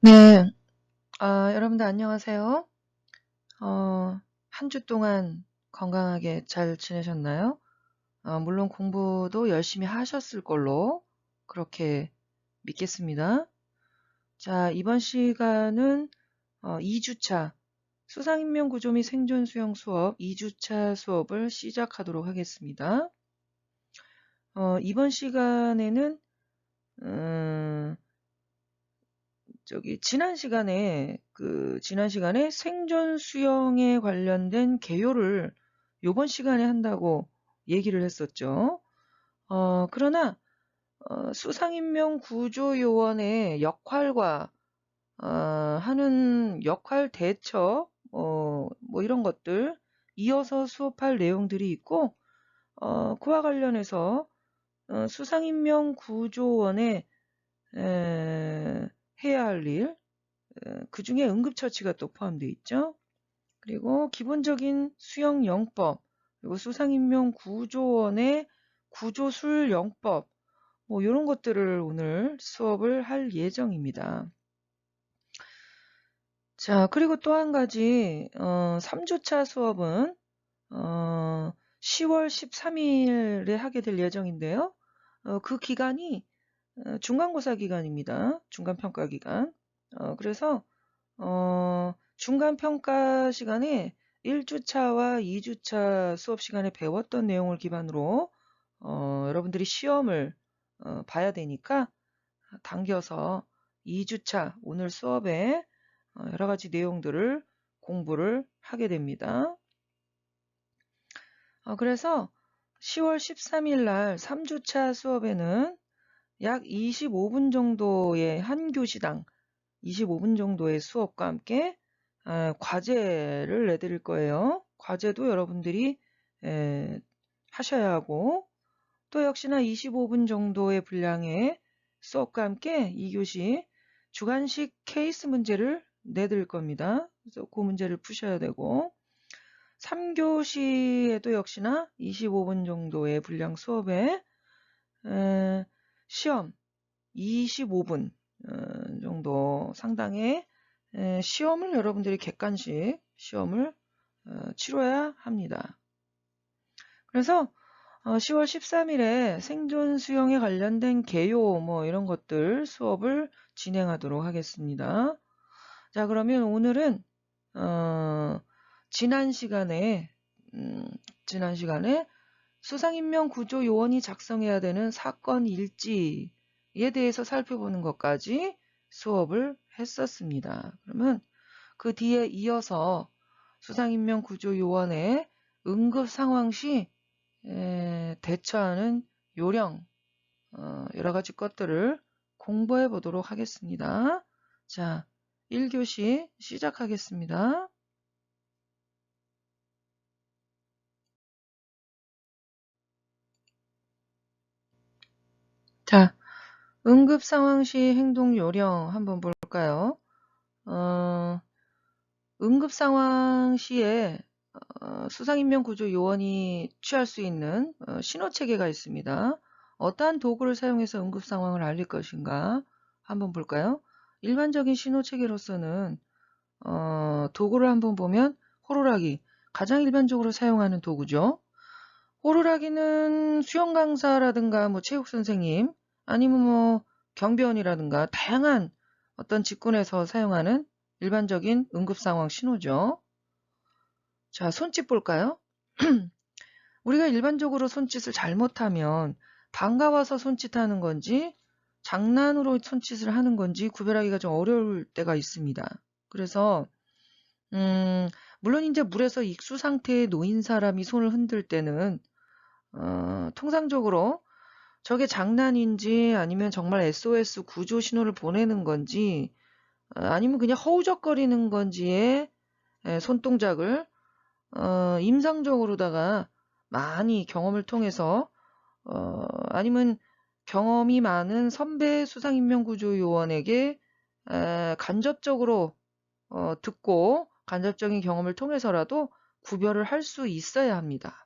네. 여러분들 안녕하세요. 한 주 동안 건강하게 잘 지내셨나요? 물론 공부도 열심히 하셨을 걸로 그렇게 믿겠습니다. 자, 이번 시간은 2주차 수상인명구조 및 생존수영 수업 2주차 수업을 시작하도록 하겠습니다. 이번 시간에는 지난 시간에 생존 수영에 관련된 개요를 요번 시간에 한다고 얘기를 했었죠. 그러나 수상인명 구조요원의 역할과 하는 역할 대처 뭐 이런 것들 이어서 수업할 내용들이 있고 그와 관련해서 수상인명 구조원의 해야 할 일, 그 중에 응급처치가 또 포함되어 있죠. 그리고 기본적인 수영 영법, 그리고 수상인명 구조원의 구조술 영법, 뭐 이런 것들을 오늘 수업을 할 예정입니다. 자, 그리고 또 한 가지 3주차 수업은 10월 13일에 하게 될 예정인데요. 그 기간이 중간고사 기간입니다. 중간평가 기간. 그래서 중간평가 시간에 1주차와 2주차 수업 시간에 배웠던 내용을 기반으로 여러분들이 시험을 봐야 되니까 당겨서 2주차 오늘 수업에 여러 가지 내용들을 공부를 하게 됩니다. 그래서 10월 13일 날 3주차 수업에는 약 25분 정도의 한 교시당 25분 정도의 수업과 함께 과제를 내드릴 거예요. 과제도 여러분들이 하셔야 하고 또 역시나 25분 정도의 분량의 수업과 함께 2교시 주관식 케이스 문제를 내드릴 겁니다. 그래서 그 문제를 푸셔야 되고 3교시에도 역시나 25분 정도의 분량 수업에 시험 25분 정도 상당의 시험을 여러분들이 객관식 시험을 치러야 합니다. 그래서 10월 13일에 생존 수영에 관련된 개요 뭐 이런 것들 수업을 진행하도록 하겠습니다. 자, 그러면 오늘은 지난 시간에 수상인명 구조 요원이 작성해야 되는 사건 일지에 대해서 살펴보는 것까지 수업을 했었습니다. 그러면 그 뒤에 이어서 수상인명 구조 요원의 응급 상황 시 대처하는 요령 여러 가지 것들을 공부해 보도록 하겠습니다. 자, 1교시 시작하겠습니다. 자, 응급 상황 시 행동 요령 한번 볼까요? 응급 상황 시에 수상인명 구조 요원이 취할 수 있는 신호 체계가 있습니다. 어떠한 도구를 사용해서 응급 상황을 알릴 것인가 한번 볼까요? 일반적인 신호 체계로서는 도구를 한번 보면 호루라기, 가장 일반적으로 사용하는 도구죠. 호루라기는 수영 강사라든가 뭐 체육 선생님 아니면 뭐 경비원이라든가 다양한 어떤 직군에서 사용하는 일반적인 응급 상황 신호죠. 자, 손짓 볼까요? 우리가 일반적으로 손짓을 잘못하면 반가워서 손짓하는 건지 장난으로 손짓을 하는 건지 구별하기가 좀 어려울 때가 있습니다. 그래서 물론 이제 물에서 익수 상태에 놓인 사람이 손을 흔들 때는 통상적으로 저게 장난인지 아니면 정말 SOS 구조 신호를 보내는 건지 아니면 그냥 허우적거리는 건지의 손동작을 임상적으로다가 많이 경험을 통해서 아니면 경험이 많은 선배 수상인명구조요원에게 간접적으로 듣고 간접적인 경험을 통해서라도 구별을 할 수 있어야 합니다.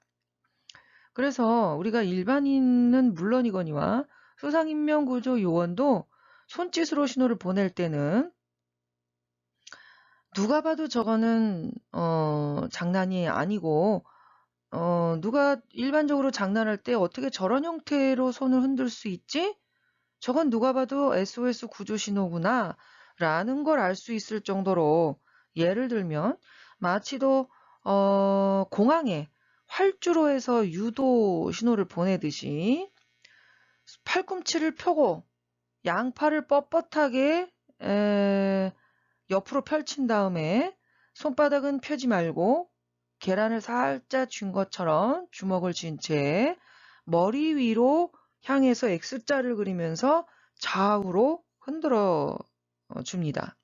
그래서 우리가 일반인은 물론이거니와 수상인명구조요원도 손짓으로 신호를 보낼 때는 누가 봐도 저거는 장난이 아니고 누가 일반적으로 장난할 때 어떻게 저런 형태로 손을 흔들 수 있지? 저건 누가 봐도 SOS 구조 신호구나 라는 걸 알 수 있을 정도로, 예를 들면 마치도 공항에 활주로 해서 유도 신호를 보내듯이 팔꿈치를 펴고 양팔을 뻣뻣하게 옆으로 펼친 다음에 손바닥은 펴지 말고 계란을 살짝 쥔 것처럼 주먹을 쥔 채 머리 위로 향해서 X자를 그리면서 좌우로 흔들어 줍니다.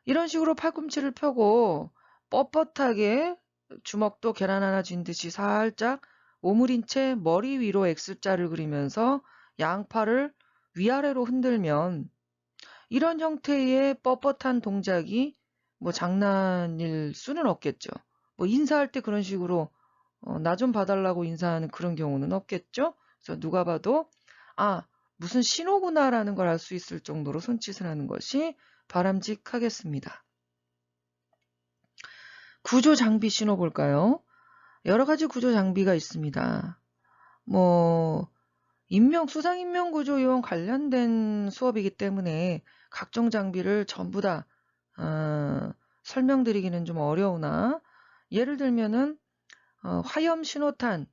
이런 식으로 팔꿈치를 펴고 뻣뻣하게 주먹도 계란 하나 쥔 듯이 살짝 오므린 채 머리 위로 X자를 그리면서 양팔을 위아래로 흔들면, 이런 형태의 뻣뻣한 동작이 뭐 장난일 수는 없겠죠. 뭐 인사할 때 그런 식으로 나 좀 봐달라고 인사하는 그런 경우는 없겠죠. 그래서 누가 봐도 아, 무슨 신호구나라는 걸 알 수 있을 정도로 손짓을 하는 것이 바람직하겠습니다. 구조 장비 신호 볼까요? 여러 가지 구조 장비가 있습니다. 뭐 수상인명구조요원 관련된 수업이기 때문에 각종 장비를 전부 다 설명드리기는 좀 어려우나, 예를 들면은 화염 신호탄,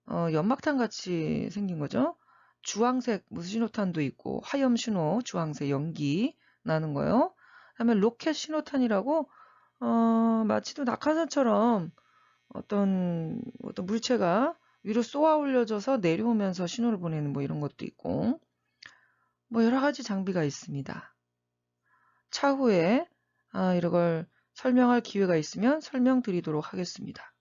연막탄 같이 생긴 거죠. 주황색 무슨 신호탄도 있고 화염 신호, 주황색 연기 나는 거요. 그다음에 로켓 신호탄이라고 마치도 낙하산처럼 어떤 물체가 위로 쏘아 올려져서 내려오면서 신호를 보내는 뭐 이런 것도 있고, 뭐 여러 가지 장비가 있습니다. 차후에 이런 걸 설명할 기회가 있으면 설명드리도록 하겠습니다.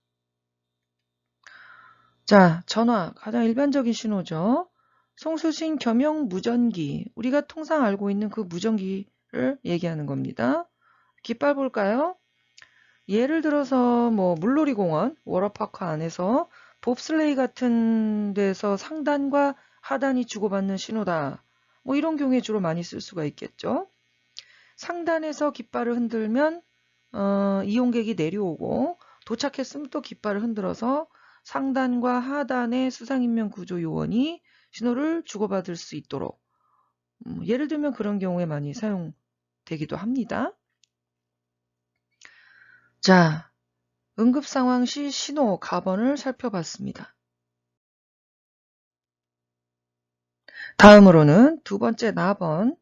자, 전화 가장 일반적인 신호죠. 송수신 겸용 무전기, 우리가 통상 알고 있는 그 무전기를 얘기하는 겁니다. 깃발 볼까요? 예를 들어서 뭐 물놀이 공원, 워터파크 안에서 봅슬레이 같은 데서 상단과 하단이 주고받는 신호다. 뭐 이런 경우에 주로 많이 쓸 수가 있겠죠. 상단에서 깃발을 흔들면 이용객이 내려오고, 도착했으면 또 깃발을 흔들어서 상단과 하단의 수상인명구조요원이 신호를 주고받을 수 있도록, 예를 들면 그런 경우에 많이 사용되기도 합니다. 자, 응급상황 시 신호 가번을 살펴봤습니다. 다음으로는 두 번째 나번,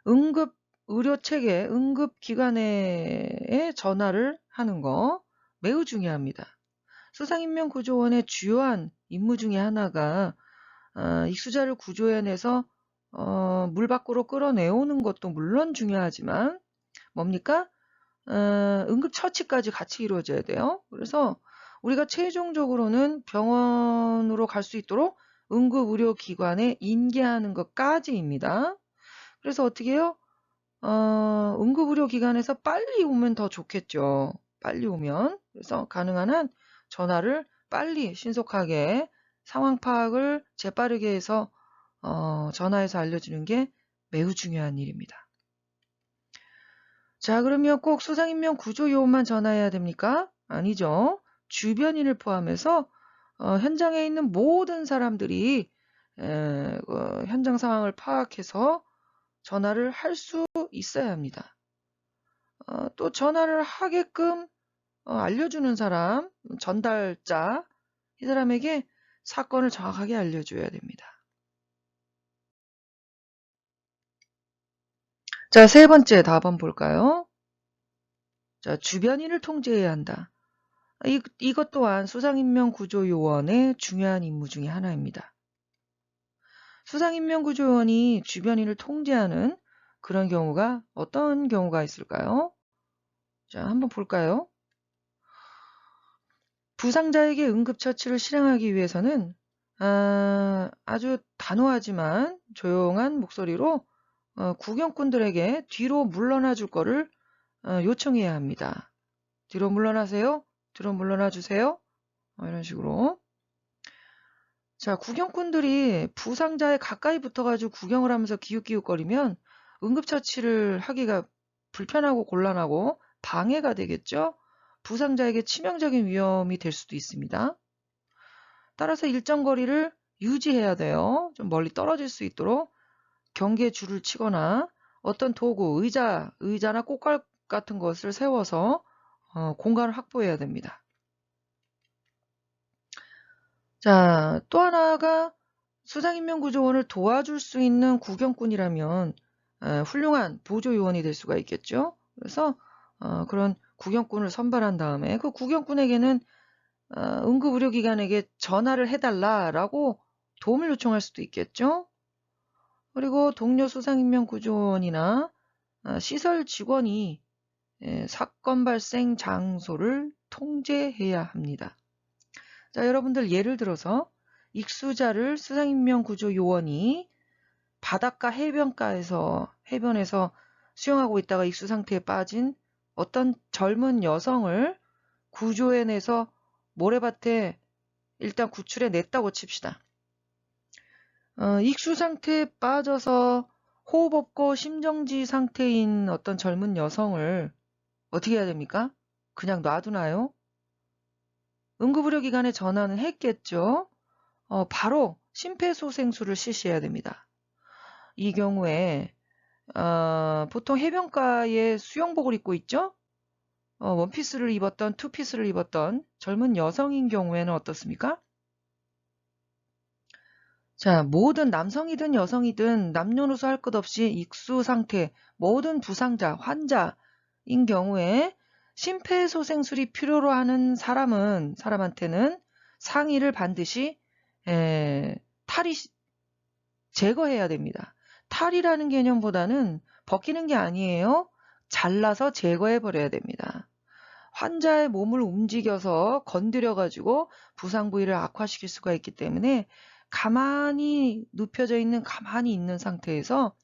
응급 의료체계, 응급기관에 전화를 하는 거 매우 중요합니다. 수상인명구조원의 주요한 임무 중에 하나가 익수자를 구조해내서 물 밖으로 끌어내오는 것도 물론 중요하지만 뭡니까? 응급처치까지 같이 이루어져야 돼요. 그래서 우리가 최종적으로는 병원으로 갈 수 있도록 응급의료기관에 인계하는 것까지입니다. 그래서 어떻게 해요? 응급의료기관에서 빨리 오면 더 좋겠죠. 빨리 오면. 그래서 가능한 한 전화를 빨리 신속하게 상황 파악을 재빠르게 해서 전화해서 알려주는 게 매우 중요한 일입니다. 자, 그러면 꼭 수상인명 구조요원만 전화해야 됩니까? 아니죠. 주변인을 포함해서 현장에 있는 모든 사람들이 현장 상황을 파악해서 전화를 할 수 있어야 합니다. 또 전화를 하게끔 알려주는 사람, 전달자, 이 사람에게 사건을 정확하게 알려줘야 됩니다. 자, 세 번째 답안 볼까요? 자, 주변인을 통제해야 한다. 이것 또한 수상인명구조요원의 중요한 임무 중에 하나입니다. 수상인명구조요원이 주변인을 통제하는 그런 경우가 어떤 경우가 있을까요? 자, 한번 볼까요? 부상자에게 응급처치를 실행하기 위해서는 아주 단호하지만 조용한 목소리로 구경꾼들에게 뒤로 물러나 줄 거를 요청해야 합니다. 뒤로 물러나세요. 뒤로 물러나 주세요. 이런 식으로. 자, 구경꾼들이 부상자에 가까이 붙어가지고 구경을 하면서 기웃기웃거리면 응급처치를 하기가 불편하고 곤란하고 방해가 되겠죠. 부상자에게 치명적인 위험이 될 수도 있습니다. 따라서 일정 거리를 유지해야 돼요. 좀 멀리 떨어질 수 있도록 경계 줄을 치거나 어떤 도구, 의자나 꽃갈 같은 것을 세워서 공간을 확보해야 됩니다. 자, 또 하나가 수상인명구조원을 도와줄 수 있는 구경꾼이라면 훌륭한 보조요원이 될 수가 있겠죠. 그래서 그런 구경꾼을 선발한 다음에 그 구경꾼에게는 응급의료기관에게 전화를 해달라라고 도움을 요청할 수도 있겠죠. 그리고 동료 수상인명구조원이나 시설 직원이 사건 발생 장소를 통제해야 합니다. 자, 여러분들 예를 들어서 익수자를 수상인명구조요원이 바닷가 해변에서 수영하고 있다가 익수 상태에 빠진 어떤 젊은 여성을 구조해내서 모래밭에 일단 구출해 냈다고 칩시다. 익수 상태에 빠져서 호흡 없고 심정지 상태인 어떤 젊은 여성을 어떻게 해야 됩니까? 그냥 놔두나요? 응급의료기관에 전화는 했겠죠. 바로 심폐소생술을 실시해야 됩니다. 이 경우에 보통 해변가에 수영복을 입고 있죠. 원피스를 입었던 투피스를 입었던 젊은 여성인 경우에는 어떻습니까? 자, 모든 남성이든 여성이든 남녀노소 할 것 없이 익수 상태, 모든 부상자, 환자인 경우에 심폐소생술이 필요로 하는 사람한테는 상의를 반드시 탈이 제거해야 됩니다. 탈이라는 개념보다는 벗기는 게 아니에요. 잘라서 제거해 버려야 됩니다. 환자의 몸을 움직여서 건드려가지고 부상 부위를 악화시킬 수가 있기 때문에 가만히 있는 상태에서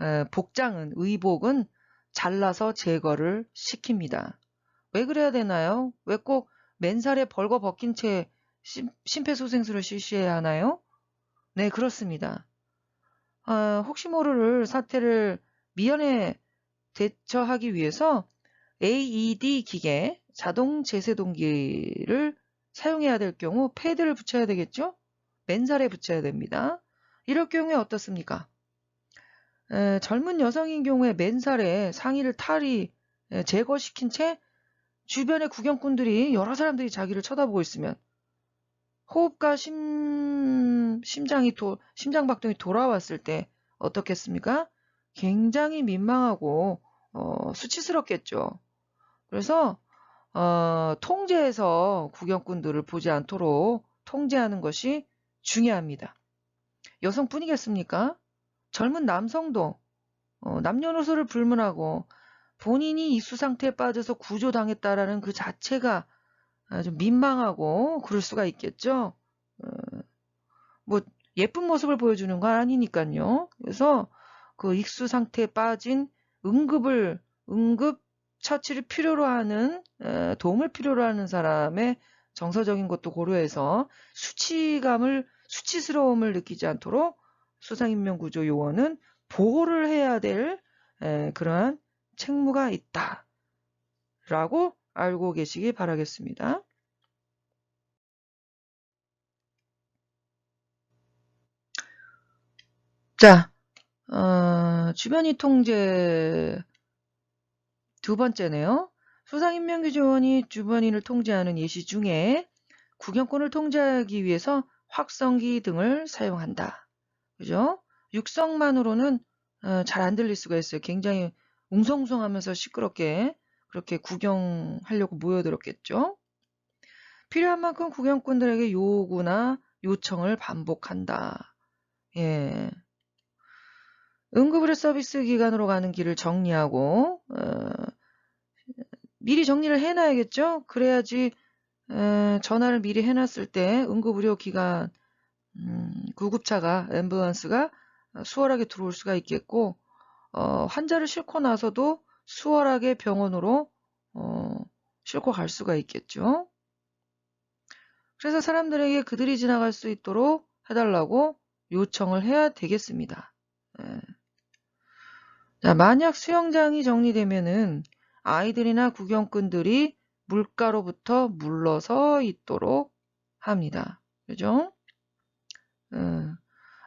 의복은 잘라서 제거를 시킵니다. 왜 그래야 되나요? 왜 꼭 맨살에 벌거벗긴 채 심폐소생술을 실시해야 하나요? 네, 그렇습니다. 혹시 모를 사태를 미연에 대처하기 위해서 AED 기계, 자동 제세동기를 사용해야 될 경우 패드를 붙여야 되겠죠? 맨살에 붙여야 됩니다. 이럴 경우에 어떻습니까? 젊은 여성인 경우에 맨살에 상의를 탈이 제거시킨 채 주변의 구경꾼들이 여러 사람들이 자기를 쳐다보고 있으면 호흡과 심장박동이 돌아왔을 때 어떻겠습니까? 굉장히 민망하고 수치스럽겠죠. 그래서 통제해서 구경꾼들을 보지 않도록 통제하는 것이 중요합니다. 여성뿐이겠습니까? 젊은 남성도 남녀노소를 불문하고 본인이 익수 상태에 빠져서 구조당했다라는 그 자체가 좀 민망하고 그럴 수가 있겠죠. 뭐 예쁜 모습을 보여주는 건 아니니까요. 그래서 그 익수 상태에 빠진 응급 처치를 필요로 하는 도움을 필요로 하는 사람의 정서적인 것도 고려해서 수치스러움을 느끼지 않도록 수상인명구조 요원은 보호를 해야 될 그러한 책무가 있다라고 알고 계시기 바라겠습니다. 자, 주변이 통제 두 번째네요. 수상인명구조원이 주변인을 통제하는 예시 중에 구경꾼을 통제하기 위해서 확성기 등을 사용한다. 그죠? 육성만으로는 잘 안 들릴 수가 있어요. 굉장히 웅성웅성하면서 시끄럽게 그렇게 구경하려고 모여들었겠죠. 필요한 만큼 구경꾼들에게 요구나 요청을 반복한다. 예. 응급의료 서비스 기관으로 가는 길을 정리하고 미리 정리를 해놔야겠죠. 그래야지 전화를 미리 해놨을 때 응급의료기관 구급차가 앰뷸런스가 수월하게 들어올 수가 있겠고 환자를 싣고 나서도 수월하게 병원으로 싣고 갈 수가 있겠죠. 그래서 사람들에게 그들이 지나갈 수 있도록 해달라고 요청을 해야 되겠습니다. 자, 만약 수영장이 정리되면은 아이들이나 구경꾼들이 물가로부터 물러서 있도록 합니다. 그죠?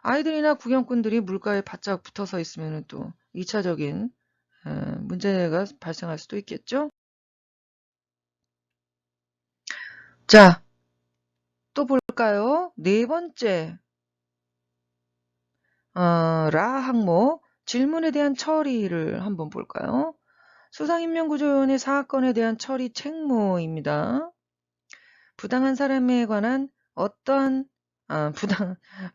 아이들이나 구경꾼들이 물가에 바짝 붙어서 있으면 또 2차적인 문제가 발생할 수도 있겠죠? 자, 또 볼까요? 네 번째, 라 항목, 질문에 대한 처리를 한번 볼까요? 수상인명구조위원회 사건에 대한 처리 책무입니다. 부당한 사람에 관한 어떠한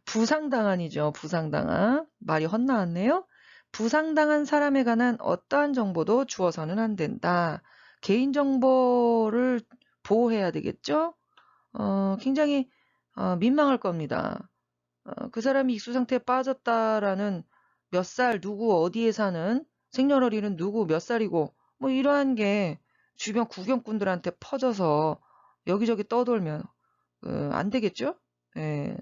부상당한이죠. 부상당한. 말이 헛나왔네요. 부상당한 사람에 관한 어떠한 정보도 주어서는 안 된다. 개인정보를 보호해야 되겠죠? 굉장히 민망할 겁니다. 그 사람이 익수 상태에 빠졌다라는 몇 살, 누구, 어디에 사는, 생년월일은 누구, 몇 살이고, 뭐 이러한 게 주변 구경꾼들한테 퍼져서 여기저기 떠돌면 안 되겠죠? 예.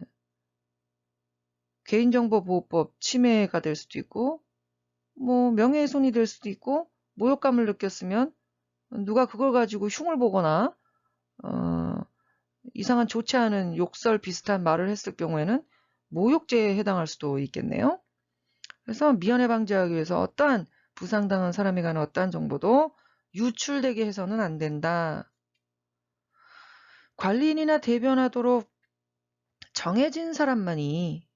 개인정보보호법 침해가 될 수도 있고, 뭐 명예훼손이 될 수도 있고, 모욕감을 느꼈으면 누가 그걸 가지고 흉을 보거나 이상한 좋지 않은 욕설 비슷한 말을 했을 경우에는 모욕죄에 해당할 수도 있겠네요. 그래서 미연에 방지하기 위해서 어떠한 부상당한 사람에 관한 어떠한 정보도 유출되게 해서는 안 된다. 관리인이나 대변하도록 정해진 사람만이,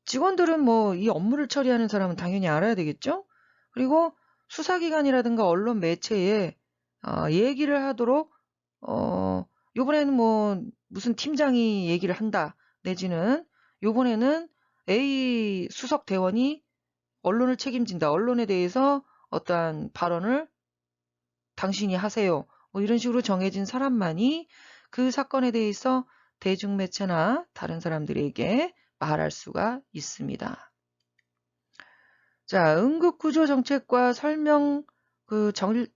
직원들은 뭐 이 업무를 처리하는 사람은 당연히 알아야 되겠죠? 그리고 수사기관이라든가 언론 매체에 얘기를 하도록 요번에는 뭐 무슨 팀장이 얘기를 한다. 내지는 요번에는 A 수석 대원이 언론을 책임진다. 언론에 대해서 어떠한 발언을 당신이 하세요. 뭐 이런 식으로 정해진 사람만이 그 사건에 대해서 대중매체나 다른 사람들에게 말할 수가 있습니다. 자, 응급구조 정책과 설명,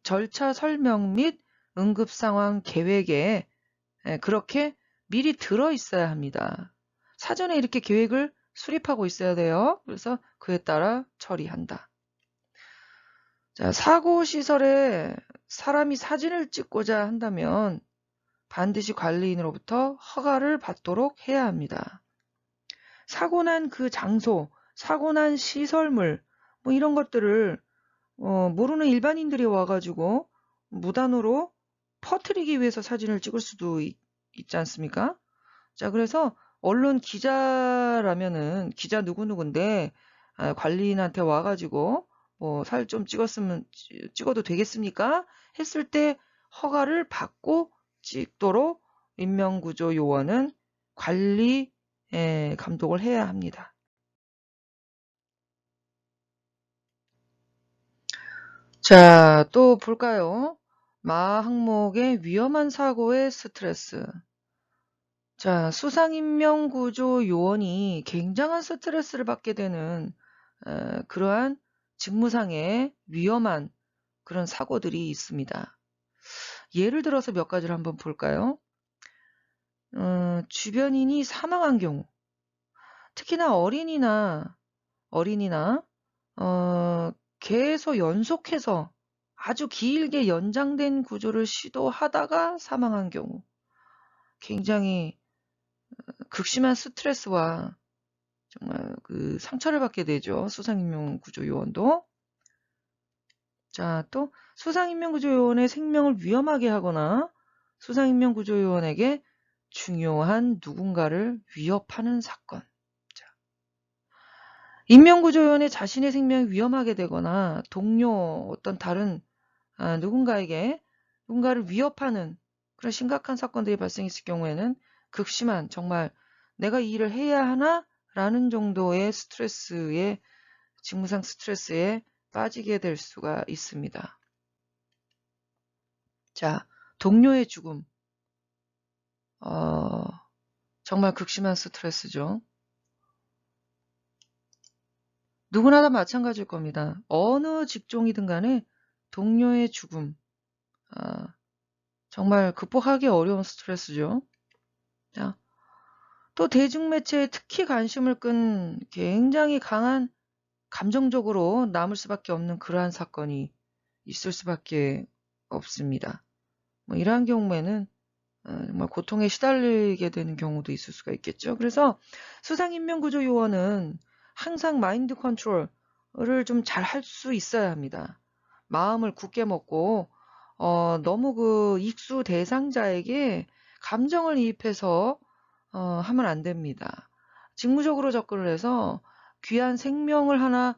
절차 설명 및 응급상황 계획에 그렇게 미리 들어 있어야 합니다. 사전에 이렇게 계획을 수립하고 있어야 돼요. 그래서 그에 따라 처리한다. 자, 사고시설에 사람이 사진을 찍고자 한다면 반드시 관리인으로부터 허가를 받도록 해야 합니다. 사고 난 그 장소, 사고 난 시설물, 뭐 이런 것들을 모르는 일반인들이 와가지고 무단으로 퍼뜨리기 위해서 사진을 찍을 수도 있지 않습니까? 자, 그래서 언론 기자라면은 기자 누구누군데 관리인한테 와가지고 뭐 살 좀 찍어도 되겠습니까? 했을 때 허가를 받고 찍도록 인명구조 요원은 관리 감독을 해야 합니다. 자, 또 볼까요? 마 항목의 위험한 사고의 스트레스. 자, 수상인명구조 요원이 굉장한 스트레스를 받게 되는 그러한 직무상의 위험한 그런 사고들이 있습니다. 예를 들어서 몇 가지를 한번 볼까요? 주변인이 사망한 경우, 특히나 어린이나 계속 연속해서 아주 길게 연장된 구조를 시도하다가 사망한 경우, 굉장히 극심한 스트레스와 정말 그 상처를 받게 되죠. 수상인명구조요원도. 자, 또 수상인명구조요원의 생명을 위험하게 하거나 수상인명구조요원에게 중요한 누군가를 위협하는 사건. 자, 인명구조요원의 자신의 생명이 위험하게 되거나 동료 어떤 다른 누군가에게 누군가를 위협하는 그런 심각한 사건들이 발생했을 경우에는 극심한 정말 내가 이 일을 해야 하나? 라는 정도의 스트레스에 직무상 스트레스에 빠지게 될 수가 있습니다. 자, 동료의 죽음. 정말 극심한 스트레스죠. 누구나 다 마찬가지일 겁니다. 어느 직종이든 간에 동료의 죽음. 정말 극복하기 어려운 스트레스죠. 자, 또 대중매체에 특히 관심을 끈 굉장히 강한 감정적으로 남을 수밖에 없는 그러한 사건이 있을 수밖에 없습니다. 뭐 이러한 경우에는 정말 고통에 시달리게 되는 경우도 있을 수가 있겠죠. 그래서 수상인명구조요원은 항상 마인드 컨트롤을 좀 잘 할 수 있어야 합니다. 마음을 굳게 먹고 너무 그 익수 대상자에게 감정을 이입해서 하면 안 됩니다. 직무적으로 접근을 해서 귀한 생명을 하나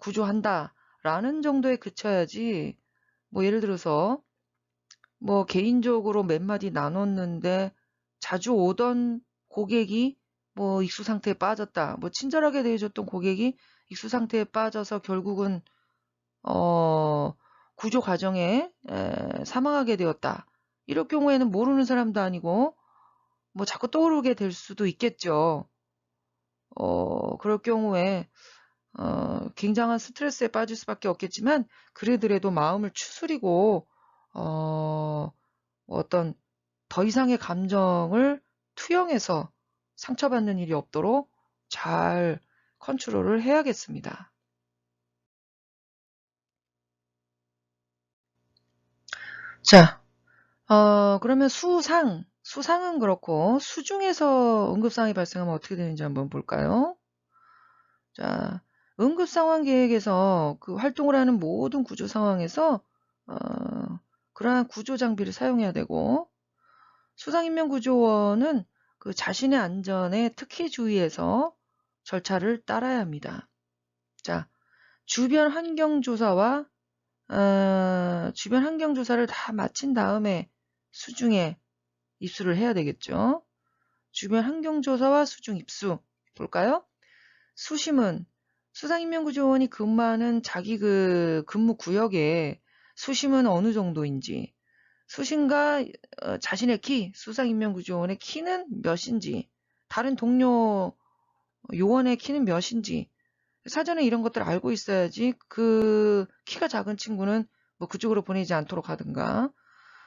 구조한다라는 정도에 그쳐야지. 뭐 예를 들어서 뭐 개인적으로 몇 마디 나눴는데 자주 오던 고객이 뭐 익수 상태에 빠졌다. 뭐 친절하게 대해줬던 고객이 익수 상태에 빠져서 결국은 구조 과정에 사망하게 되었다. 이럴 경우에는 모르는 사람도 아니고 뭐 자꾸 떠오르게 될 수도 있겠죠. 그럴 경우에 굉장한 스트레스에 빠질 수밖에 없겠지만 그래도 마음을 추스리고 어떤 더 이상의 감정을 투영해서 상처받는 일이 없도록 잘 컨트롤을 해야겠습니다. 자, 그러면 수상은 그렇고 수중에서 응급상황이 발생하면 어떻게 되는지 한번 볼까요? 자, 응급상황 계획에서 그 활동을 하는 모든 구조 상황에서 어, 그러한 구조 장비를 사용해야 되고 수상인명구조원은 그 자신의 안전에 특히 주의해서 절차를 따라야 합니다. 자, 주변 환경 조사와 주변 환경 조사를 다 마친 다음에 수중에 입수를 해야 되겠죠. 주변 환경 조사와 수중 입수 볼까요? 수심은 수상인명구조원이 근무하는 자기 그 근무 구역에 수심은 어느 정도인지, 수심과 자신의 키, 수상인명구조원의 키는 몇인지, 다른 동료 요원의 키는 몇인지 사전에 이런 것들 알고 있어야지 그 키가 작은 친구는 뭐 그쪽으로 보내지 않도록 하든가,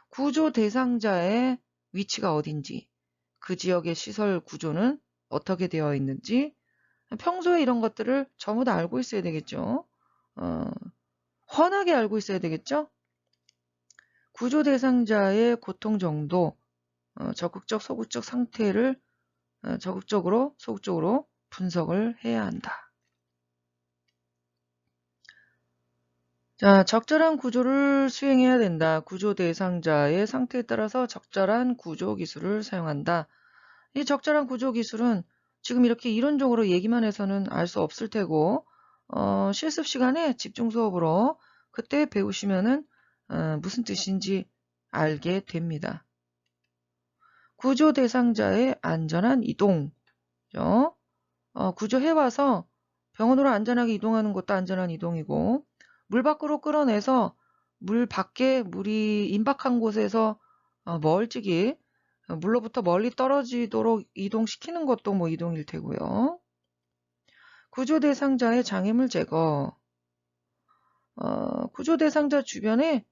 구조 대상자의 위치가 어딘지, 그 지역의 시설 구조는 어떻게 되어 있는지 평소에 이런 것들을 전부 다 알고 있어야 되겠죠. 어, 훤하게 알고 있어야 되겠죠. 구조 대상자의 고통 정도, 적극적, 소극적 상태를 적극적으로, 소극적으로 분석을 해야 한다. 자, 적절한 구조를 수행해야 된다. 구조 대상자의 상태에 따라서 적절한 구조 기술을 사용한다. 이 적절한 구조 기술은 지금 이렇게 이론적으로 얘기만 해서는 알 수 없을 테고 실습 시간에 집중 수업으로 그때 배우시면은 무슨 뜻인지 알게 됩니다. 구조 대상자의 안전한 이동. 구조해와서 병원으로 안전하게 이동하는 것도 안전한 이동이고 물 밖으로 끌어내서 물 밖에 물이 임박한 곳에서 멀찍이 물로부터 멀리 떨어지도록 이동시키는 것도 뭐 이동일 테고요. 구조 대상자의 장애물 제거. 구조 대상자 주변에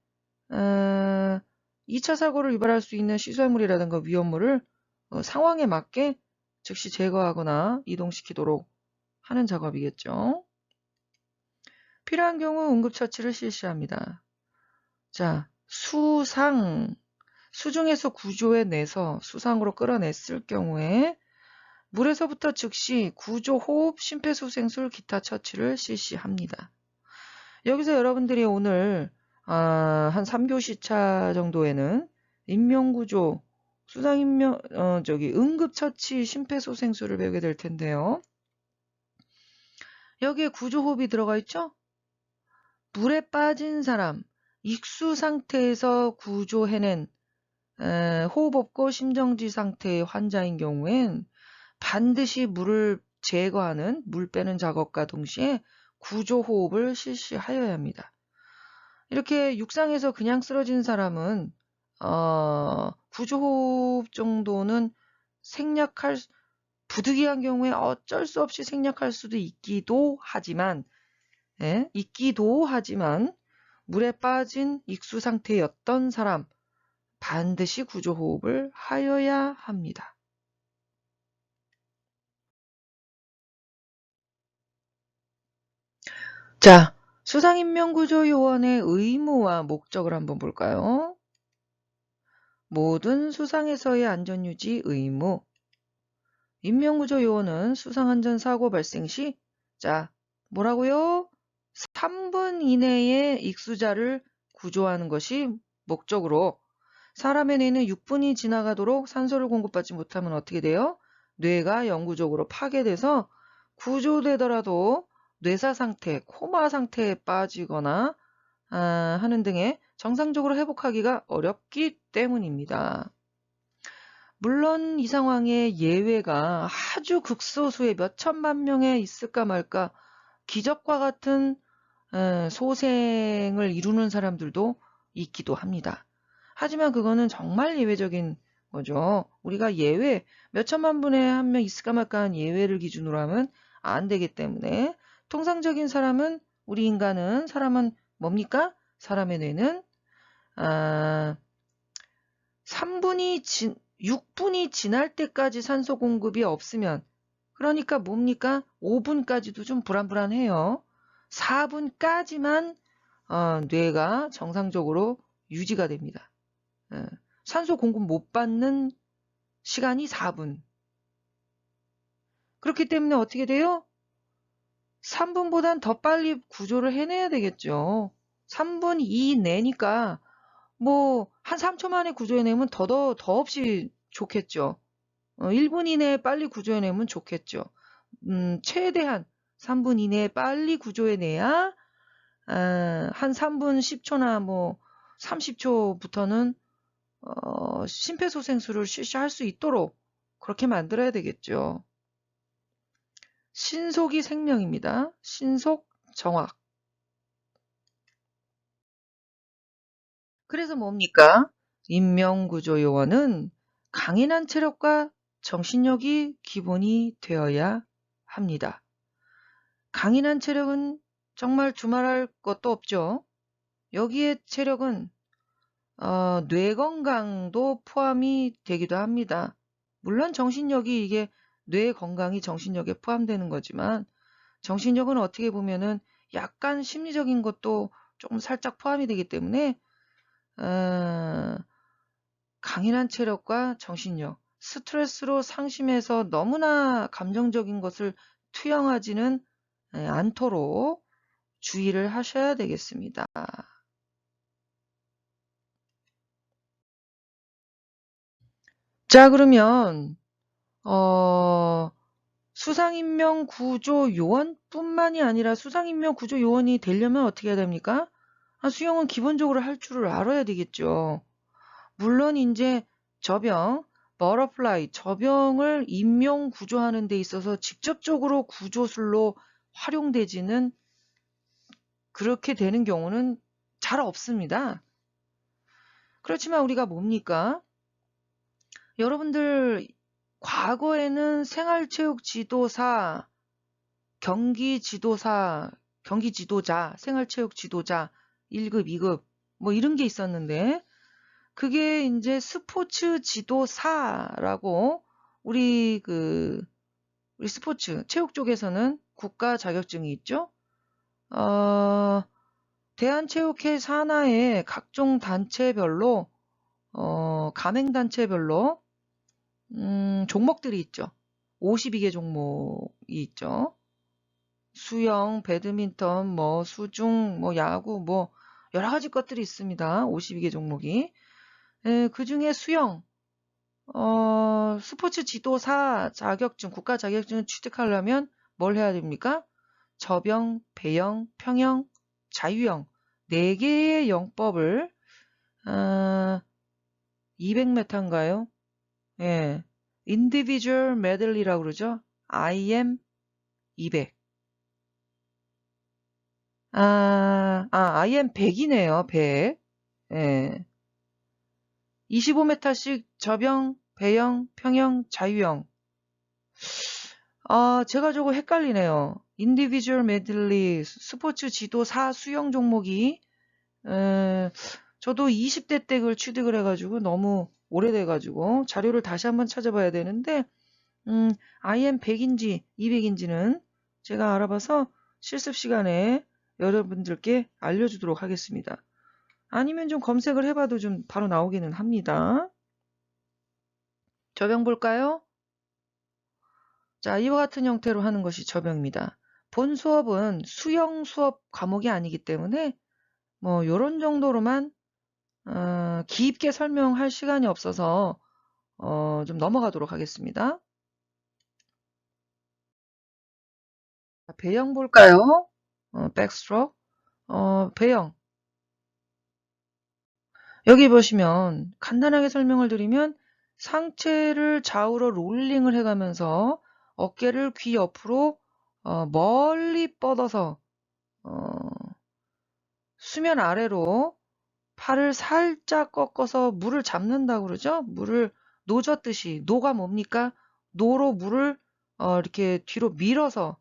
2차 사고를 유발할 수 있는 시설물이라든가 위험물을 상황에 맞게 즉시 제거하거나 이동시키도록 하는 작업이겠죠. 필요한 경우 응급처치를 실시합니다. 자, 수중에서 구조해내서 수상으로 끌어냈을 경우에 물에서부터 즉시 구조, 호흡, 심폐소생술, 기타 처치를 실시합니다. 여기서 여러분들이 오늘 한 3교시차 정도에는 인명구조, 응급처치, 심폐소생술을 배우게 될 텐데요. 여기에 구조호흡이 들어가 있죠? 물에 빠진 사람, 익수 상태에서 구조해낸 호흡 없고 심정지 상태의 환자인 경우엔 반드시 물을 제거하는 물 빼는 작업과 동시에 구조호흡을 실시하여야 합니다. 이렇게 육상에서 그냥 쓰러진 사람은 구조호흡 정도는 부득이한 경우에 어쩔 수 없이 생략할 수도 있기도 하지만 물에 빠진 익수 상태였던 사람 반드시 구조호흡을 하여야 합니다. 자, 수상인명구조요원의 의무와 목적을 한번 볼까요? 모든 수상에서의 안전유지 의무. 인명구조요원은 수상안전사고 발생 시, 자, 뭐라고요? 3분 이내에 익수자를 구조하는 것이 목적으로 사람의 뇌는 6분이 지나가도록 산소를 공급받지 못하면 어떻게 돼요? 뇌가 영구적으로 파괴돼서 구조되더라도 뇌사 상태, 코마 상태에 빠지거나 하는 등의 정상적으로 회복하기가 어렵기 때문입니다. 물론 이 상황에 예외가 아주 극소수의 몇 천만 명에 있을까 말까 기적과 같은 소생을 이루는 사람들도 있기도 합니다. 하지만 그거는 정말 예외적인 거죠. 우리가 예외, 몇 천만 분에 한 명 있을까 말까 한 예외를 기준으로 하면 안 되기 때문에 통상적인 우리 인간은, 사람은 뭡니까? 사람의 뇌는 6분이 지날 때까지 산소 공급이 없으면, 그러니까 뭡니까? 5분까지도 좀 불안불안해요. 4분까지만 뇌가 정상적으로 유지가 됩니다. 산소 공급 못 받는 시간이 4분. 그렇기 때문에 어떻게 돼요? 3분보단 더 빨리 구조를 해내야 되겠죠. 3분 이내니까 뭐 한 3초 만에 구조해내면 더 없이 좋겠죠. 1분 이내에 빨리 구조해내면 좋겠죠. 최대한 3분 이내에 빨리 구조해내야 한 3분 10초나 뭐 30초부터는 심폐소생술을 실시할 수 있도록 그렇게 만들어야 되겠죠. 신속이 생명입니다. 신속, 정확. 그래서 뭡니까? 인명구조요원은 강인한 체력과 정신력이 기본이 되어야 합니다. 강인한 체력은 정말 두말할 것도 없죠. 여기에 체력은 뇌 건강도 포함이 되기도 합니다. 물론 정신력이 이게 뇌 건강이 정신력에 포함되는 거지만 정신력은 어떻게 보면은 약간 심리적인 것도 좀 살짝 포함이 되기 때문에 강인한 체력과 정신력, 스트레스로 상심해서 너무나 감정적인 것을 투영하지는 않도록 주의를 하셔야 되겠습니다. 자, 그러면 수상인명구조요원뿐만이 아니라 수상인명구조요원이 되려면 어떻게 해야 됩니까? 수영은 기본적으로 할 줄을 알아야 되겠죠. 물론 이제 저병을 임용 구조하는 데 있어서 직접적으로 구조술로 활용되지는 그렇게 되는 경우는 잘 없습니다. 그렇지만 우리가 뭡니까? 여러분들 과거에는 생활체육지도사, 경기지도자, 생활체육지도자 1급, 2급 뭐 이런 게 있었는데 그게 이제 스포츠 지도사라고 우리 스포츠 체육 쪽에서는 국가 자격증이 있죠. 대한체육회 산하의 각종 단체별로 가맹단체별로 종목들이 있죠. 52개 종목이 있죠. 수영, 배드민턴, 뭐 수중, 뭐 야구, 뭐 여러 가지 것들이 있습니다. 52개 종목이. 그 중에 수영, 스포츠 지도사 자격증, 국가 자격증을 취득하려면 뭘 해야 됩니까? 저병, 배영, 평영, 자유형 4개의 영법을 200m인가요? 예. individual medley라고 그러죠. IM 200. IM 100이네요. 100. 예. 25m씩 저병, 배영, 평영, 자유형. 제가 저거 헷갈리네요. individual medley 스포츠 지도사 수영 종목이 저도 20대 때 그걸 취득을 해가지고 너무 오래돼가지고 자료를 다시 한번 찾아봐야 되는데 IM 100인지 200인지는 제가 알아봐서 실습 시간에 여러분들께 알려주도록 하겠습니다. 아니면 좀 검색을 해봐도 좀 바로 나오기는 합니다. 저병 볼까요? 자, 이와 같은 형태로 하는 것이 저병입니다. 본 수업은 수영 수업 과목이 아니기 때문에 뭐 요런 정도로만 깊게 설명할 시간이 없어서 좀 넘어가도록 하겠습니다. 배영 볼까요? 백스트로크. 배영. 여기 보시면 간단하게 설명을 드리면 상체를 좌우로 롤링을 해가면서 어깨를 귀 옆으로 멀리 뻗어서 수면 아래로 팔을 살짝 꺾어서 물을 잡는다고 그러죠. 물을 노젓듯이. 노가 뭡니까? 노로 물을 이렇게 뒤로 밀어서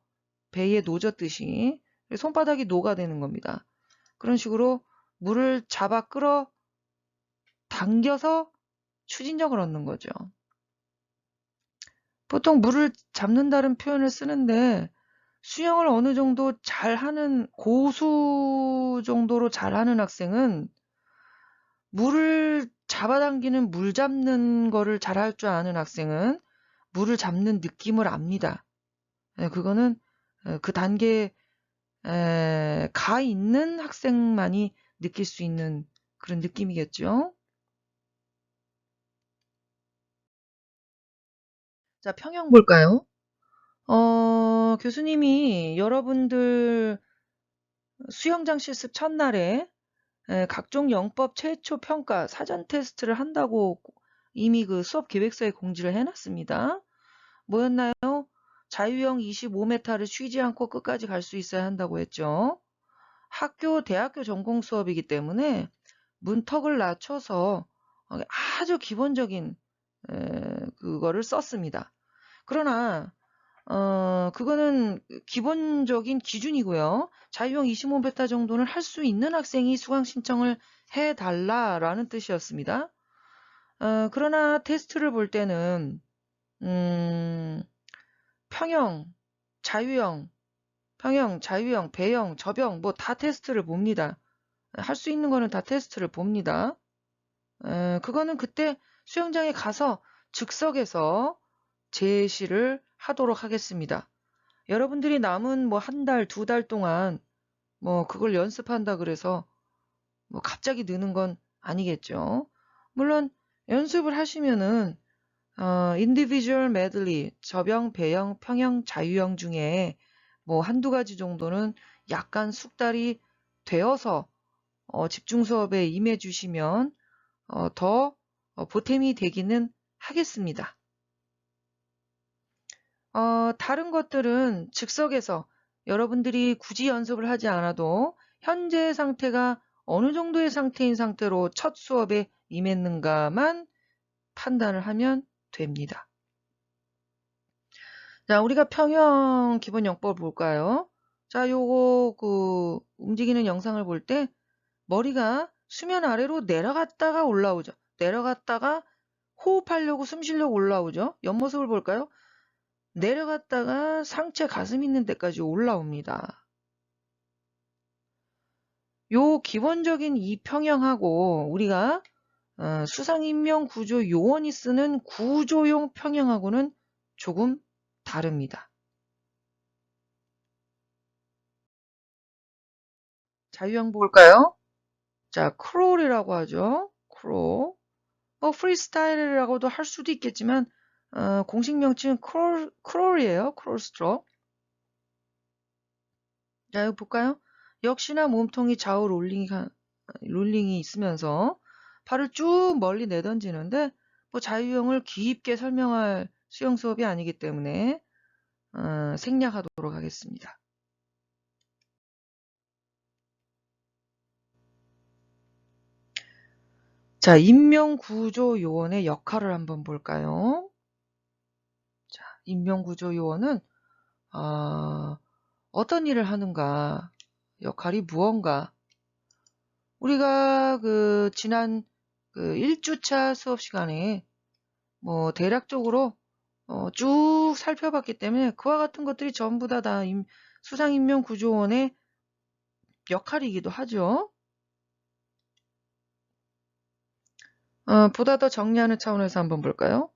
배에 노젓듯이 손바닥이 노가 되는 겁니다. 그런 식으로 물을 잡아 끌어 당겨서 추진력을 얻는 거죠. 보통 물을 잡는다는 표현을 쓰는데 수영을 어느 정도 잘하는 고수 정도로 잘하는 학생은 물을 잡아당기는 물 잡는 거를 잘할 줄 아는 학생은 물을 잡는 느낌을 압니다. 그거는 그 단계에 가 있는 학생만이 느낄 수 있는 그런 느낌이겠죠. 자, 평형 볼까요? 교수님이 여러분들 수영장 실습 첫날에 각종 영법 최초 평가 사전 테스트를 한다고 이미 그 수업 계획서에 공지를 해놨습니다. 뭐였나요? 자유형 25m를 쉬지 않고 끝까지 갈 수 있어야 한다고 했죠. 대학교 전공 수업이기 때문에 문턱을 낮춰서 아주 기본적인 그거를 썼습니다. 그러나 그거는 기본적인 기준이고요. 자유형 25m 정도는 할 수 있는 학생이 수강 신청을 해달라라는 뜻이었습니다. 그러나 테스트를 볼 때는 평형, 자유형, 자유형, 배형, 저병 뭐 다 테스트를 봅니다. 할 수 있는 거는 다 테스트를 봅니다. 그거는 그때 수영장에 가서 즉석에서 제시를 하도록 하겠습니다. 여러분들이 남은 뭐 한 달, 두 달 동안 뭐 그걸 연습한다 그래서 뭐 갑자기 느는 건 아니겠죠. 물론 연습을 하시면은 individual medley, 저병, 배영, 평영, 자유형 중에 뭐 한두 가지 정도는 약간 숙달이 되어서 집중 수업에 임해 주시면 더 보탬이 되기는 하겠습니다. 다른 것들은 즉석에서 여러분들이 굳이 연습을 하지 않아도 현재 상태가 어느 정도의 상태인 상태로 첫 수업에 임했는가만 판단을 하면 됩니다. 자, 우리가 평형 기본 영법을 볼까요? 자, 요거 움직이는 영상을 볼 때 머리가 수면 아래로 내려갔다가 올라오죠. 내려갔다가 호흡하려고 숨 쉬려고 올라오죠. 옆모습을 볼까요? 내려갔다가 상체 가슴 있는 데까지 올라옵니다. 요 기본적인 이 평형하고 우리가 수상인명 구조 요원이 쓰는 구조용 평형하고는 조금 다릅니다. 자유형 볼까요? 자, 크롤이라고 하죠. 크롤. 프리스타일이라고도 할 수도 있겠지만 공식 명칭은 크롤이에요. 크롤 스트로크. 자, 여기 볼까요? 역시나 몸통이 좌우 롤링이 있으면서 팔을 쭉 멀리 내던지는데 뭐 자유형을 깊게 설명할 수영 수업이 아니기 때문에 생략하도록 하겠습니다. 자, 인명구조요원의 역할을 한번 볼까요? 자, 인명구조요원은 어떤 일을 하는가, 역할이 무언가. 우리가 지난 1주차 수업 시간에 뭐 대략적으로 쭉 살펴봤기 때문에 그와 같은 것들이 전부 다 수상인명구조원의 역할이기도 하죠. 보다 더 정리하는 차원에서 한번 볼까요?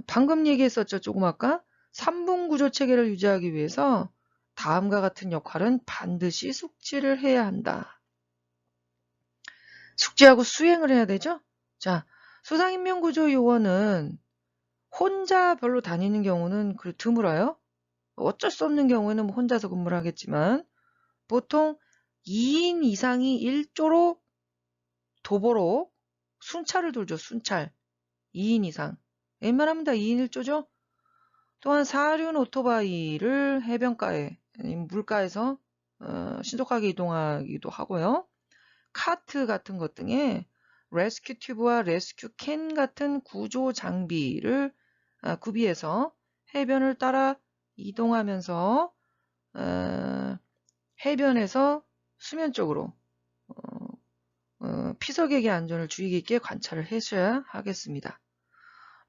방금 얘기했었죠. 조금 아까 3분 구조 체계를 유지하기 위해서 다음과 같은 역할은 반드시 숙지를 해야 한다. 숙지하고 수행을 해야 되죠. 자, 수상인명구조 요원은 혼자 별로 다니는 경우는 드물어요. 어쩔 수 없는 경우에는 뭐 혼자서 근무를 하겠지만 보통 2인 이상이 1조로 도보로 순찰을 돌죠. 순찰. 2인 이상. 웬만하면 다 2인 1조죠. 또한 사륜 오토바이를 해변가에 아니면 물가에서 신속하게 이동하기도 하고요. 카트 같은 것 등에 레스큐 튜브와 레스큐 캔 같은 구조 장비를 구비해서 해변을 따라 이동하면서 해변에서 수면 쪽으로 피서객의 안전을 주의 깊게 관찰을 하셔야 하겠습니다.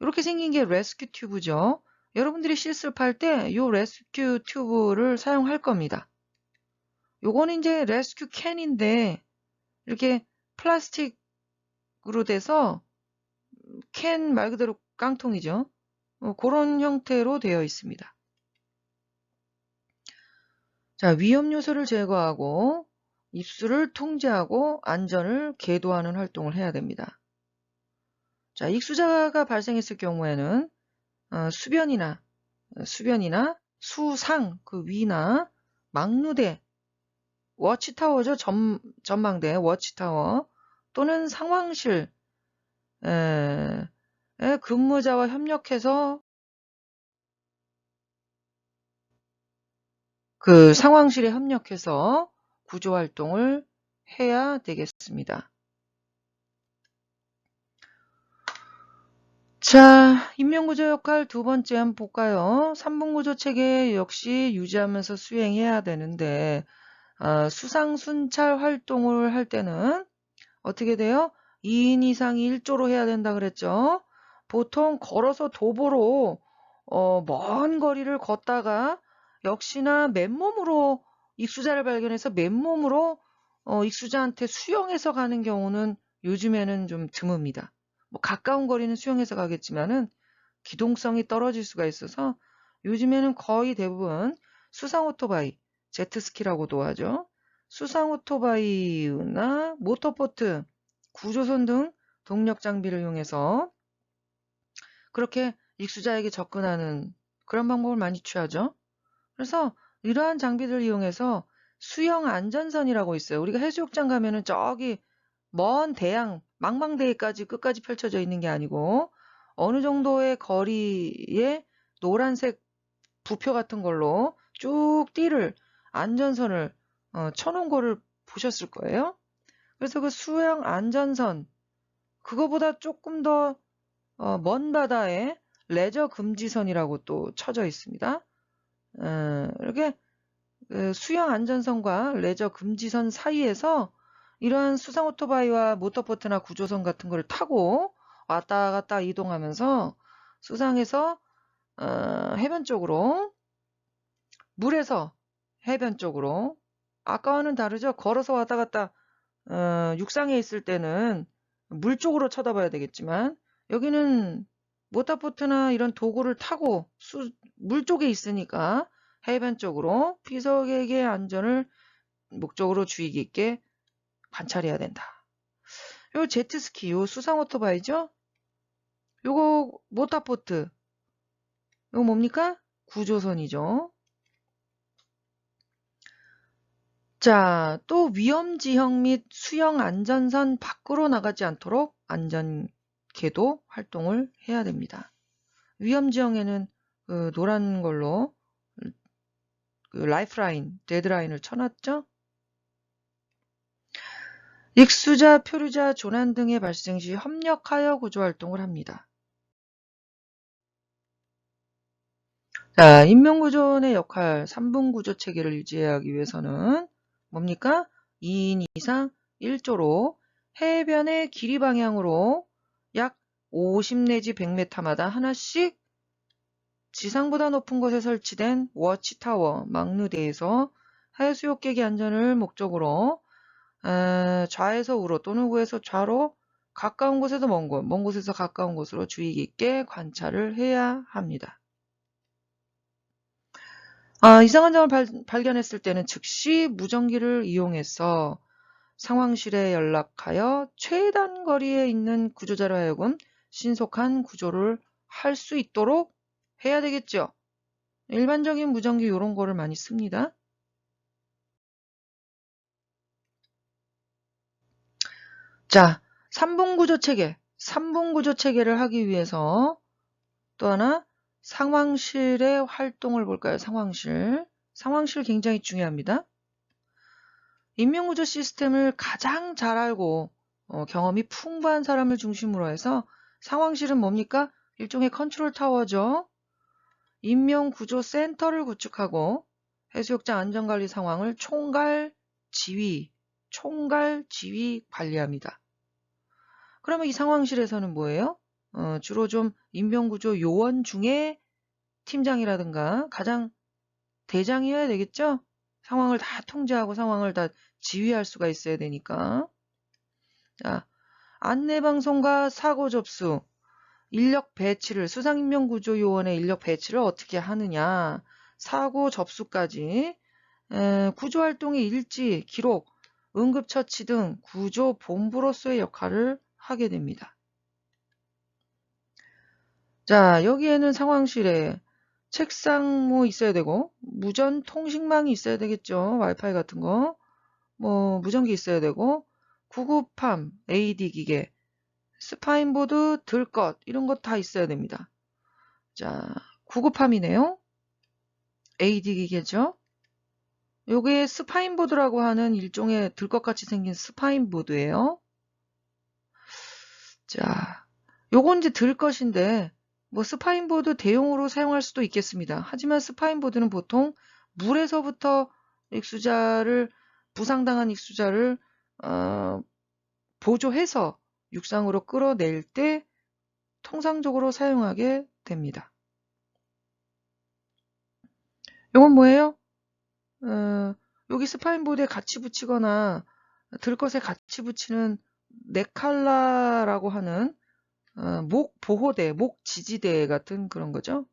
이렇게 생긴 게 레스큐 튜브죠. 여러분들이 실습할 때 이 레스큐 튜브를 사용할 겁니다. 요거는 이제 레스큐 캔인데 이렇게 플라스틱으로 돼서 캔 말 그대로 깡통이죠. 그런 형태로 되어 있습니다. 자, 위험 요소를 제거하고 입수를 통제하고 안전을 계도하는 활동을 해야 됩니다. 자, 익수자가 발생했을 경우에는 수변이나 수상, 그 위나 막루대, 워치타워죠. 전망대, 워치타워 또는 상황실 근무자와 협력해서 그 상황실에 협력해서 구조 활동을 해야 되겠습니다. 자, 인명구조 역할 두 번째 한번 볼까요? 3분 구조 체계 역시 유지하면서 수행해야 되는데 수상 순찰 활동을 할 때는 어떻게 돼요? 2인 이상이 1조로 해야 된다 그랬죠? 보통 걸어서 도보로 먼 거리를 걷다가 역시나 맨몸으로 익수자를 발견해서 맨몸으로 익수자한테 수영해서 가는 경우는 요즘에는 좀 드뭅니다. 뭐 가까운 거리는 수영해서 가겠지만은 기동성이 떨어질 수가 있어서 요즘에는 거의 대부분 수상 오토바이, 제트스키라고도 하죠. 수상 오토바이나 모터보트, 구조선 등 동력 장비를 이용해서 그렇게 익수자에게 접근하는 그런 방법을 많이 취하죠. 그래서 이러한 장비들을 이용해서 수영 안전선이라고 있어요. 우리가 해수욕장 가면은 저기 먼 대양, 망망대해까지 끝까지 펼쳐져 있는 게 아니고 어느 정도의 거리에 노란색 부표 같은 걸로 쭉 띠를 안전선을 쳐놓은 거를 보셨을 거예요. 그래서 그 수영 안전선 그거보다 조금 더 먼 바다에 레저 금지선이라고 또 쳐져 있습니다. 이렇게 수영 안전선과 레저 금지선 사이에서 이러한 수상 오토바이와 모터보트나 구조선 같은 걸 타고 왔다 갔다 이동하면서 수상에서 해변 쪽으로 물에서 해변 쪽으로 아까와는 다르죠. 걸어서 왔다 갔다 육상에 있을 때는 물 쪽으로 쳐다봐야 되겠지만 여기는 모터보트나 이런 도구를 타고 물 쪽에 있으니까 해변 쪽으로 피서객의 안전을 목적으로 주의 깊게 관찰해야 된다. 요 제트스키, 요 수상 오토바이죠? 요거 모터보트, 요거 뭡니까? 구조선이죠. 자, 또 위험 지형 및 수영 안전선 밖으로 나가지 않도록 안전 계도 활동을 해야 됩니다. 위험 지형에는 그 노란 걸로 그 라이프라인, 데드라인을 쳐놨죠. 익수자, 표류자, 조난 등의 발생 시 협력하여 구조 활동을 합니다. 자, 인명구조원의 역할 3분 구조 체계를 유지하기 위해서는 뭡니까? 2인 이상 1조로 해변의 길이 방향으로 약 50 내지 100m마다 하나씩 지상보다 높은 곳에 설치된 워치타워, 막루대에서 해수욕객의 안전을 목적으로 좌에서 우로 또는 우에서 좌로 가까운 곳에서 먼 곳, 먼 곳에서 가까운 곳으로 주의 깊게 관찰을 해야 합니다. 이상한 점을 발견했을 때는 즉시 무전기를 이용해서 상황실에 연락하여 최단 거리에 있는 구조자로 하여금 신속한 구조를 할 수 있도록 해야 되겠죠. 일반적인 무전기 이런 거를 많이 씁니다. 자, 3분 구조 체계. 3분 구조 체계를 하기 위해서 또 하나 상황실의 활동을 볼까요? 상황실. 상황실 굉장히 중요합니다. 인명구조 시스템을 가장 잘 알고 경험이 풍부한 사람을 중심으로 해서 상황실은 뭡니까? 일종의 컨트롤 타워죠. 인명구조 센터를 구축하고 해수욕장 안전관리 상황을 총괄 지휘 관리합니다. 그러면 이 상황실에서는 뭐예요? 주로 좀 인명구조 요원 중에 팀장이라든가 가장 대장이어야 되겠죠? 상황을 다 통제하고 상황을 다 지휘할 수가 있어야 되니까. 자, 안내방송과 사고 접수, 인력 배치를, 수상인명구조요원의 인력 배치를 어떻게 하느냐, 사고 접수까지, 구조활동의 일지, 기록, 응급처치 등 구조본부로서의 역할을 하게 됩니다. 자, 여기에는 상황실에 책상 뭐 있어야 되고, 무전 통신망이 있어야 되겠죠. 와이파이 같은 거. 뭐, 무전기 있어야 되고, 구급함, AD 기계, 스파인보드, 들것, 이런 거 다 있어야 됩니다. 자, 구급함이네요. AD 기계죠. 요게 스파인보드라고 하는 일종의 들것같이 생긴 스파인보드예요. 자, 요건 이제 들것인데, 뭐 스파인보드 대용으로 사용할 수도 있겠습니다. 하지만 스파인보드는 보통 물에서부터 부상당한 익수자를 보조해서 육상으로 끌어낼 때 통상적으로 사용하게 됩니다. 이건 뭐예요? 여기 스파인보드에 같이 붙이거나 들것에 같이 붙이는 네칼라라고 하는 목 보호대, 목 지지대 같은 그런 거죠.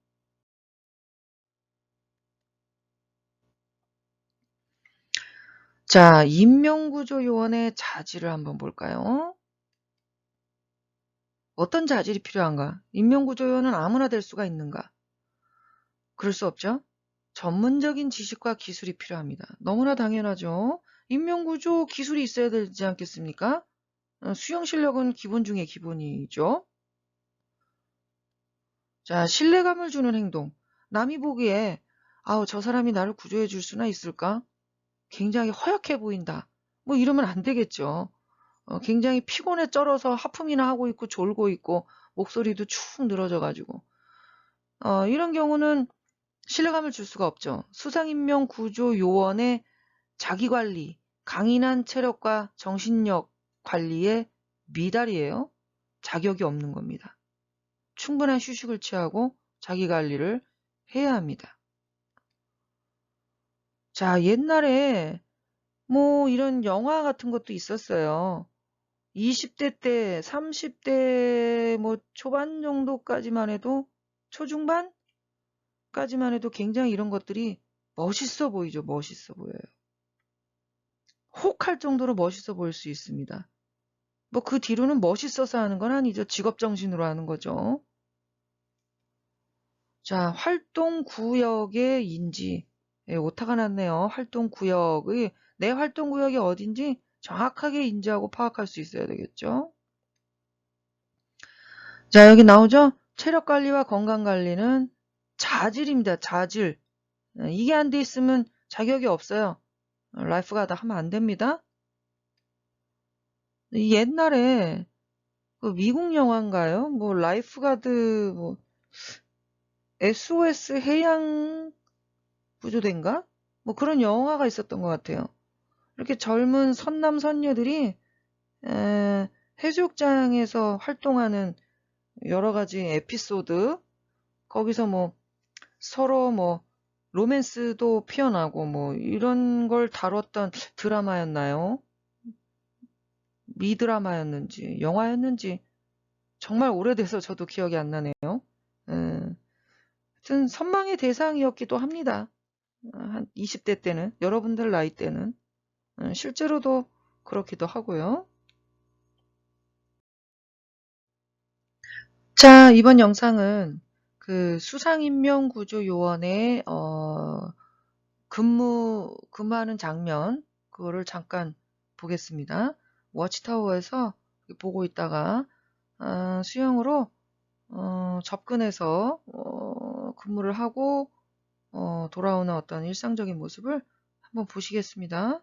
자, 인명구조요원의 자질을 한번 볼까요? 어떤 자질이 필요한가? 인명구조요원은 아무나 될 수가 있는가? 그럴 수 없죠. 전문적인 지식과 기술이 필요합니다. 너무나 당연하죠. 인명구조 기술이 있어야 되지 않겠습니까? 수영 실력은 기본 중에 기본이죠. 자, 신뢰감을 주는 행동. 남이 보기에 저 사람이 나를 구조해 줄 수나 있을까? 굉장히 허약해 보인다. 뭐 이러면 안 되겠죠. 굉장히 피곤에 쩔어서 하품이나 하고 있고 졸고 있고 목소리도 축 늘어져 가지고 이런 경우는 신뢰감을 줄 수가 없죠. 수상인명 구조 요원의 자기관리, 강인한 체력과 정신력 관리에 미달이에요. 자격이 없는 겁니다. 충분한 휴식을 취하고 자기관리를 해야 합니다. 자, 옛날에 뭐 이런 영화 같은 것도 있었어요. 20대 때, 30대 뭐 초반 정도까지만 해도 초중반까지만 해도 굉장히 이런 것들이 멋있어 보이죠. 멋있어 보여요. 혹할 정도로 멋있어 보일 수 있습니다. 뭐 그 뒤로는 멋있어서 하는 건 아니죠. 직업정신으로 하는 거죠. 자, 활동구역의 인지. 예, 오타가 났네요. 활동구역의, 내 활동구역이 어딘지 정확하게 인지하고 파악할 수 있어야 되겠죠. 자, 여기 나오죠? 체력관리와 건강관리는 자질입니다. 자질. 이게 안 돼 있으면 자격이 없어요. 라이프가드 하면 안 됩니다. 옛날에 그 미국 영화인가요? 뭐 라이프가드 뭐 SOS 해양 구조대인가? 뭐 그런 영화가 있었던 것 같아요. 이렇게 젊은 선남 선녀들이 해수욕장에서 활동하는 여러 가지 에피소드 거기서 뭐 서로 뭐 로맨스도 피어나고 뭐 이런 걸 다뤘던 드라마였나요? 미드라마였는지 영화였는지 정말 오래돼서 저도 기억이 안 나네요. 하여튼 선망의 대상이었기도 합니다. 한 20대 때는, 여러분들 나이 때는. 실제로도 그렇기도 하고요. 자, 이번 영상은 그 수상인명구조요원의 근무하는 장면, 그거를 잠깐 보겠습니다. 워치타워에서 보고 있다가 수영으로 접근해서 근무를 하고 돌아오는 어떤 일상적인 모습을 한번 보시겠습니다.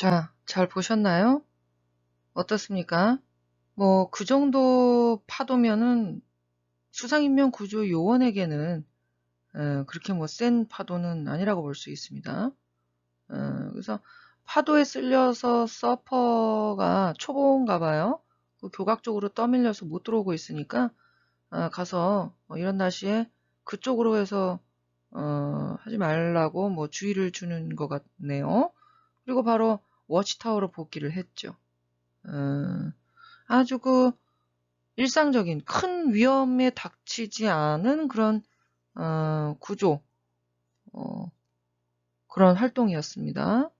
자, 잘 보셨나요? 어떻습니까? 뭐, 그 정도 파도면은 수상인명구조요원에게는 그렇게 뭐 센 파도는 아니라고 볼 수 있습니다. 그래서 파도에 쓸려서 서퍼가 초보인가 봐요. 그 교각 쪽으로 떠밀려서 못 들어오고 있으니까 가서 이런 날씨에 그쪽으로 해서 하지 말라고 뭐 주의를 주는 것 같네요. 그리고 바로 워치타워로 복귀를 했죠. 어, 아주 그 일상적인 큰 위험에 닥치지 않은 그런 구조 어, 그런 활동이었습니다.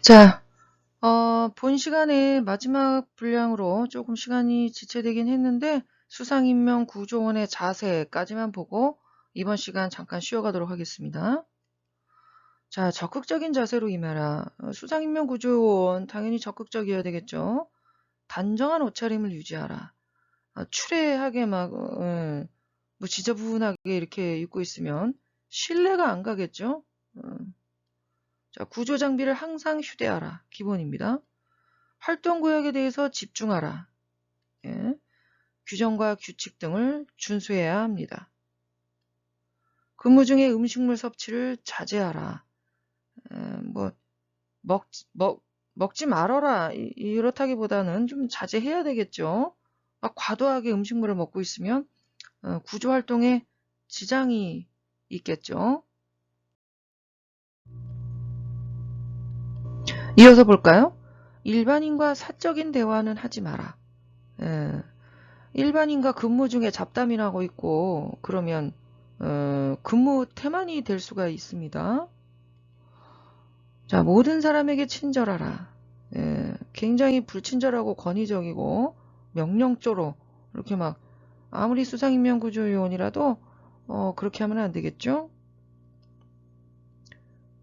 자, 본 시간에 마지막 분량으로 조금 시간이 지체되긴 했는데 수상인명 구조원의 자세까지만 보고 이번 시간 잠깐 쉬어가도록 하겠습니다. 자, 적극적인 자세로 임해라. 수상인명 구조원 당연히 적극적이어야 되겠죠. 단정한 옷차림을 유지하라. 추레하게 막 뭐 지저분하게 이렇게 입고 있으면 신뢰가 안 가겠죠. 자, 구조 장비를 항상 휴대하라. 기본입니다. 활동 구역에 대해서 집중하라. 예. 규정과 규칙 등을 준수해야 합니다. 근무 중에 음식물 섭취를 자제하라. 뭐 먹지 말아라 이렇다기보다는 좀 자제해야 되겠죠. 막 과도하게 음식물을 먹고 있으면 구조 활동에 지장이 있겠죠. 이어서 볼까요? 일반인과 사적인 대화는 하지 마라. 일반인과 근무 중에 잡담이 나고 있고 그러면 근무 태만이 될 수가 있습니다. 자, 모든 사람에게 친절하라. 굉장히 불친절하고 권위적이고 명령조로 이렇게 막 아무리 수상인명구조요원이라도 그렇게 하면 안 되겠죠.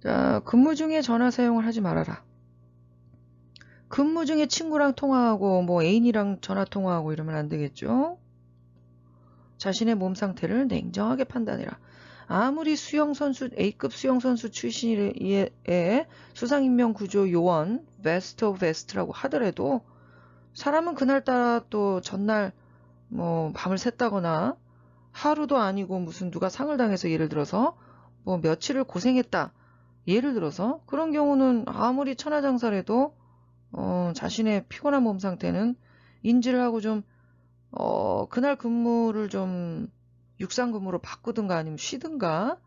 자, 근무 중에 전화 사용을 하지 말아라. 근무 중에 친구랑 통화하고 뭐 애인이랑 전화 통화하고 이러면 안 되겠죠. 자신의 몸 상태를 냉정하게 판단해라. 아무리 수영선수 A급 수영선수 출신의 수상인명구조 요원 베스트 오브 베스트라고 하더라도 사람은 그날따라 또 전날 뭐 밤을 샜다거나 하루도 아니고 무슨 누가 상을 당해서 예를 들어서 뭐 며칠을 고생했다. 예를 들어서 그런 경우는 아무리 천하장사라도 자신의 피곤한 몸 상태는 인지를 하고 좀 그날 근무를 좀 육상 근무로 바꾸든가 아니면 쉬든가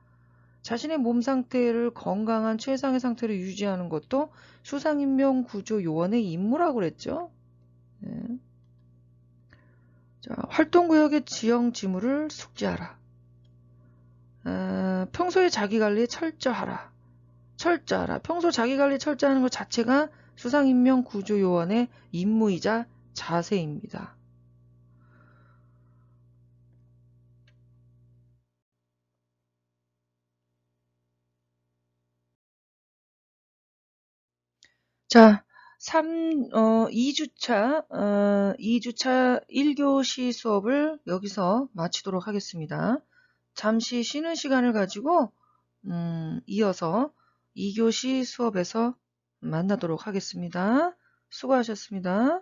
자신의 몸 상태를 건강한 최상의 상태로 유지하는 것도 수상인명 구조 요원의 임무라고 그랬죠. 네. 자, 활동구역의 지형 지물을 숙지하라. 평소에 자기관리 철저하라. 철저하라. 평소 자기관리 철저하는 것 자체가 수상인명 구조 요원의 임무이자 자세입니다. 자, 2주차 1교시 수업을 여기서 마치도록 하겠습니다. 잠시 쉬는 시간을 가지고 이어서 2교시 수업에서 만나도록 하겠습니다. 수고하셨습니다.